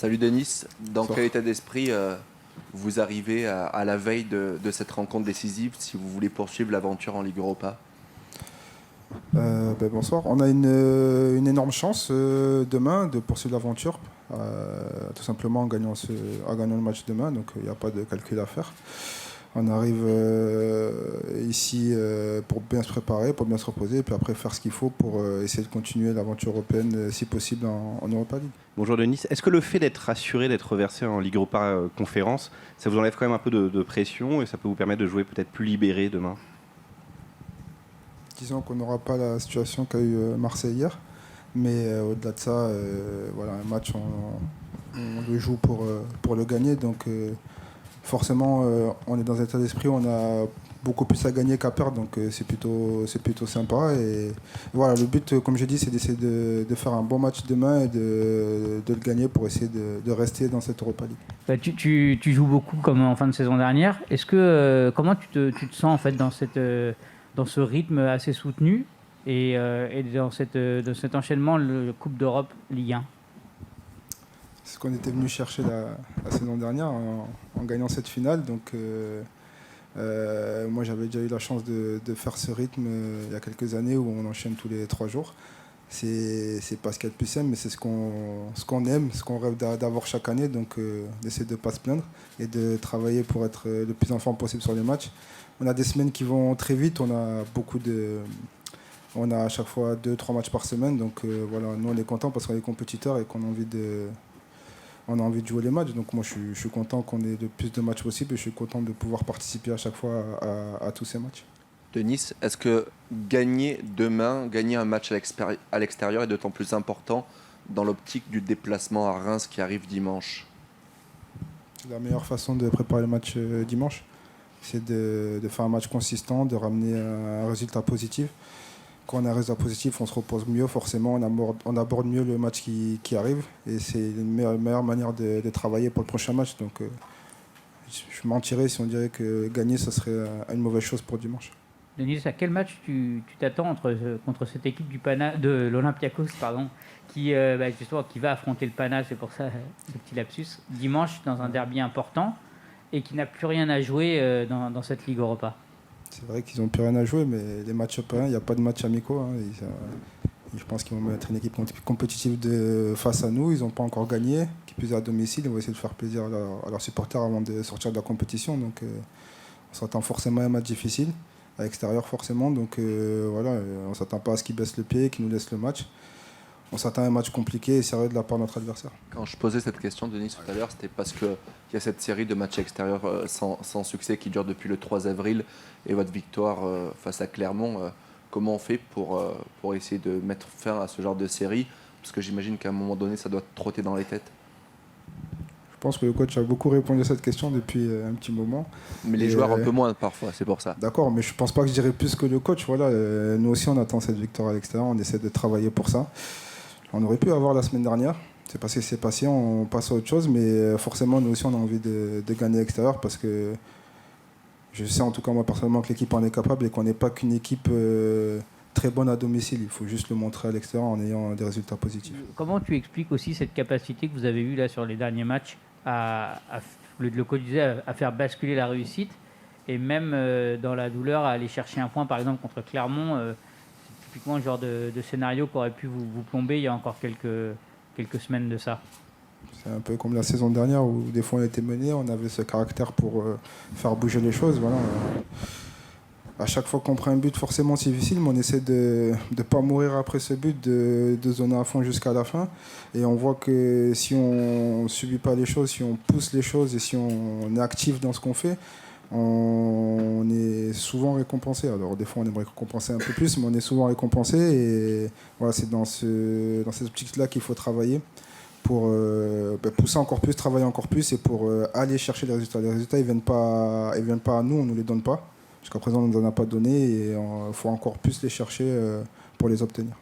Salut Denis, dans Bonsoir. quel état d'esprit vous arrivez à la veille de cette rencontre décisive si vous voulez poursuivre l'aventure en Ligue Europa? Bonsoir. On a une énorme chance demain de poursuivre l'aventure, tout simplement en gagnant le match demain, donc il n'y a pas de calcul à faire. On arrive ici pour bien se préparer, pour bien se reposer, et puis après faire ce qu'il faut pour essayer de continuer l'aventure européenne, si possible, en Europa League. Bonjour Denis, est-ce que le fait d'être assuré d'être versé en Ligue Europa Conférence, ça vous enlève quand même un peu de pression et ça peut vous permettre de jouer peut-être plus libéré demain? Disons qu'on n'aura pas la situation qu'a eu Marseille hier, mais au-delà de ça, voilà, un match, on le joue pour le gagner, donc forcément, on est dans un état d'esprit où on a beaucoup plus à gagner qu'à perdre, donc c'est plutôt sympa. Et voilà, le but, comme je dis, c'est d'essayer de faire un bon match demain et de le gagner pour essayer de rester dans cette Europa League. Tu joues beaucoup comme en fin de saison dernière. Est-ce que comment tu te sens en fait dans ce rythme assez soutenu et dans cet enchaînement le Coupe d'Europe Ligue 1? C'est ce qu'on était venu chercher la saison dernière en gagnant cette finale. Donc, moi, j'avais déjà eu la chance de faire ce rythme il y a quelques années où on enchaîne tous les 3 jours. C'est pas ce qu'il y a de plus simple, mais c'est ce qu'on aime, ce qu'on rêve d'avoir chaque année. Donc, d'essayer de ne pas se plaindre et de travailler pour être le plus en forme possible sur les matchs. On a des semaines qui vont très vite. On a à chaque fois 2-3 matchs par semaine. Donc, voilà, nous, on est contents parce qu'on est compétiteurs et qu'on a envie de jouer les matchs. Donc moi je suis content qu'on ait le plus de matchs possible et je suis content de pouvoir participer à chaque fois à tous ces matchs. Denis, est-ce que gagner demain, gagner un match à l'extérieur est d'autant plus important dans l'optique du déplacement à Reims qui arrive dimanche? La meilleure façon de préparer le match dimanche, c'est de faire un match consistant, de ramener un résultat positif. Quand on a un résultat positif, on se repose mieux, forcément, on aborde mieux le match qui arrive. Et c'est une meilleure manière de travailler pour le prochain match. Donc, je mentirais si on dirait que gagner, ça serait une mauvaise chose pour dimanche. Denis, à quel match tu t'attends contre cette équipe de l'Olympiakos, justement, qui va affronter le Pana, c'est pour ça ce petit lapsus, dimanche dans un derby important et qui n'a plus rien à jouer dans cette Ligue Europa? C'est vrai qu'ils n'ont plus rien à jouer, mais les matchs européens, il n'y a pas de matchs amicaux. Hein. Je pense qu'ils vont mettre une équipe compétitive face à nous. Ils n'ont pas encore gagné, qui plus est à domicile. Ils vont essayer de faire plaisir à leurs supporters avant de sortir de la compétition. Donc, on s'attend forcément à un match difficile, à l'extérieur forcément. Donc, voilà, on ne s'attend pas à ce qu'ils baissent le pied, qu'ils nous laissent le match. On s'attend à un match compliqué et sérieux de la part de notre adversaire. Quand je posais cette question, Denis, tout à l'heure, c'était parce qu'il y a cette série de matchs extérieurs sans succès qui dure depuis le 3 avril et votre victoire face à Clermont. Comment on fait pour essayer de mettre fin à ce genre de série? Parce que j'imagine qu'à un moment donné, ça doit trotter dans les têtes. Je pense que le coach a beaucoup répondu à cette question depuis un petit moment. Mais les joueurs un peu moins parfois, c'est pour ça. D'accord, mais je ne pense pas que je dirais plus que le coach. Voilà, nous aussi, on attend cette victoire à l'extérieur. On essaie de travailler pour ça. On aurait pu avoir la semaine dernière. C'est parce que c'est passé, on passe à autre chose. Mais forcément, nous aussi, on a envie de gagner à l'extérieur parce que je sais, en tout cas, moi, personnellement, que l'équipe en est capable et qu'on n'est pas qu'une équipe très bonne à domicile. Il faut juste le montrer à l'extérieur en ayant des résultats positifs. Comment tu expliques aussi cette capacité que vous avez eue là sur les derniers matchs le coach disait, à faire basculer la réussite et même dans la douleur à aller chercher un point, par exemple, contre Clermont c'est typiquement le genre de scénario qui aurait pu vous plomber il y a encore quelques semaines de ça. C'est un peu comme la saison dernière où des fois on était mené, on avait ce caractère pour faire bouger les choses. Voilà. À chaque fois qu'on prend un but, forcément c'est difficile, mais on essaie de ne pas mourir après ce but, de zoner à fond jusqu'à la fin. Et on voit que si on ne subit pas les choses, si on pousse les choses et si on est actif dans ce qu'on fait, on est souvent récompensé. Alors des fois on aimerait récompenser un peu plus, mais on est souvent récompensé. Et voilà, c'est dans cette optique-là qu'il faut travailler pour pousser encore plus, travailler encore plus et pour aller chercher les résultats. Les résultats, ils viennent pas à nous, on ne nous les donne pas. Jusqu'à présent, on ne nous en a pas donné et il faut encore plus les chercher pour les obtenir.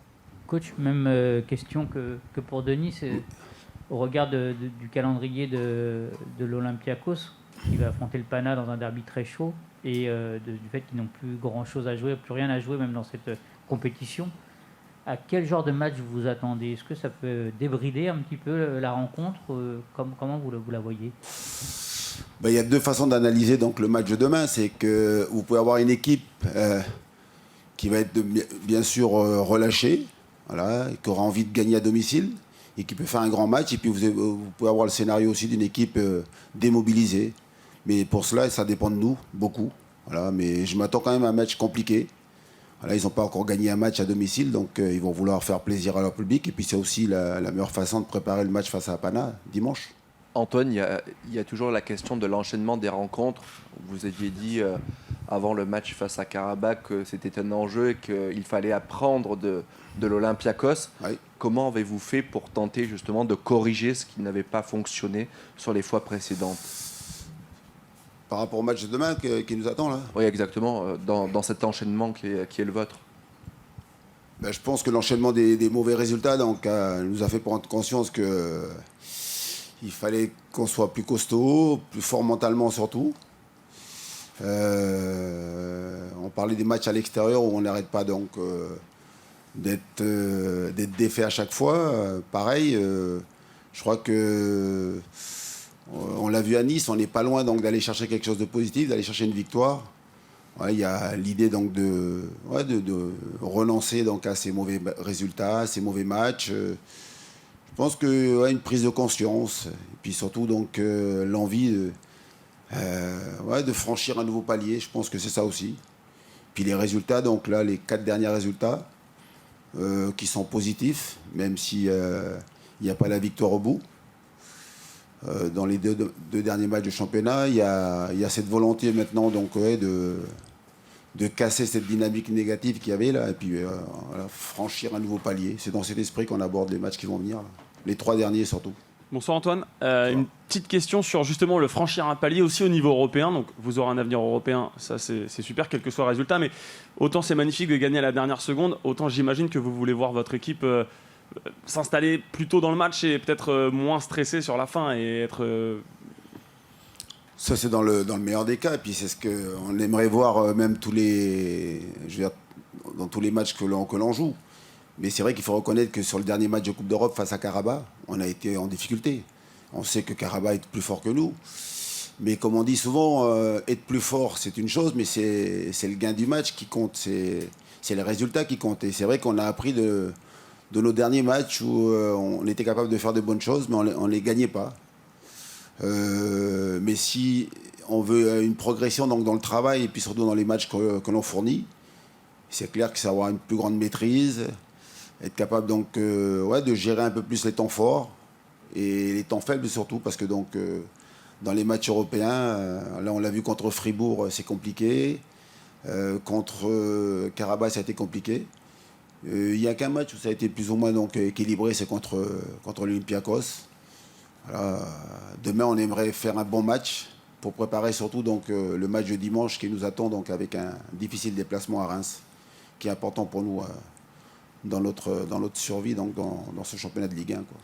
Coach, même question que pour Denis, au regard du calendrier de l'Olympiakos, qui va affronter le Pana dans un derby très chaud, et du fait qu'ils n'ont plus grand-chose à jouer, plus rien à jouer même dans cette compétition. À quel genre de match vous vous attendez? Est-ce que ça peut débrider un petit peu la rencontre? Comment vous la voyez? Il y a deux façons d'analyser donc, le match de demain. C'est que vous pouvez avoir une équipe qui va être bien sûr relâchée, voilà, qui aura envie de gagner à domicile et qui peut faire un grand match. Et puis vous pouvez avoir le scénario aussi d'une équipe démobilisée. Mais pour cela, ça dépend de nous, beaucoup. Voilà, mais je m'attends quand même à un match compliqué. Voilà, ils n'ont pas encore gagné un match à domicile, donc ils vont vouloir faire plaisir à leur public. Et puis c'est aussi la meilleure façon de préparer le match face à Pana dimanche. Antoine, il y a toujours la question de l'enchaînement des rencontres. Vous aviez dit avant le match face à Karabakh que c'était un enjeu et qu'il fallait apprendre de l'Olympiakos. Oui. Comment avez-vous fait pour tenter justement de corriger ce qui n'avait pas fonctionné sur les fois précédentes? Par rapport au match de demain qui nous attend là. Oui, exactement, dans cet enchaînement qui est le vôtre. Je pense que l'enchaînement des mauvais résultats donc, nous a fait prendre conscience qu'il fallait qu'on soit plus costaud, plus fort mentalement surtout. On parlait des matchs à l'extérieur où on n'arrête pas donc d'être défait à chaque fois. Pareil, je crois que on l'a vu à Nice, on n'est pas loin donc d'aller chercher quelque chose de positif, d'aller chercher une victoire. Ouais, il y a l'idée donc de relancer donc à ces mauvais résultats, ces mauvais matchs. Je pense que une prise de conscience et puis surtout donc l'envie de franchir un nouveau palier. Je pense que c'est ça aussi. Puis les résultats donc là les 4 derniers résultats qui sont positifs, même si il n'y a pas la victoire au bout. Dans les deux derniers matchs de championnat, il y a cette volonté maintenant donc, de casser cette dynamique négative qu'il y avait là, et puis voilà, franchir un nouveau palier. C'est dans cet esprit qu'on aborde les matchs qui vont venir, là. Les 3 derniers surtout. Bonsoir Antoine. Une petite question sur justement le franchir un palier aussi au niveau européen. Donc vous aurez un avenir européen, ça c'est super, quel que soit le résultat. Mais autant c'est magnifique de gagner à la dernière seconde, autant j'imagine que vous voulez voir votre équipe s'installer plus tôt dans le match et peut-être moins stressé sur la fin et être... Ça c'est dans le meilleur des cas. Et puis c'est ce qu'on aimerait voir même dans tous les matchs que l'on joue. Mais c'est vrai qu'il faut reconnaître que sur le dernier match de Coupe d'Europe face à Karabakh, on a été en difficulté. On sait que Karabakh est plus fort que nous. Mais comme on dit souvent, être plus fort, c'est une chose, mais c'est le gain du match qui compte. C'est les résultats qui comptent. Et c'est vrai qu'on a appris de nos derniers matchs où on était capable de faire de bonnes choses, mais on ne les gagnait pas. Mais si on veut une progression donc, dans le travail et puis surtout dans les matchs que l'on fournit, c'est clair que ça va avoir une plus grande maîtrise, être capable donc, de gérer un peu plus les temps forts et les temps faibles surtout, parce que donc, dans les matchs européens, là on l'a vu contre Fribourg, c'est compliqué, contre Karabakh, ça a été compliqué. Il n'y a qu'un match où ça a été plus ou moins donc, équilibré, c'est contre l'Olympiakos. Voilà. Demain, on aimerait faire un bon match pour préparer surtout donc, le match de dimanche qui nous attend donc, avec un difficile déplacement à Reims, qui est important pour nous dans notre survie donc, dans ce championnat de Ligue 1. Quoi.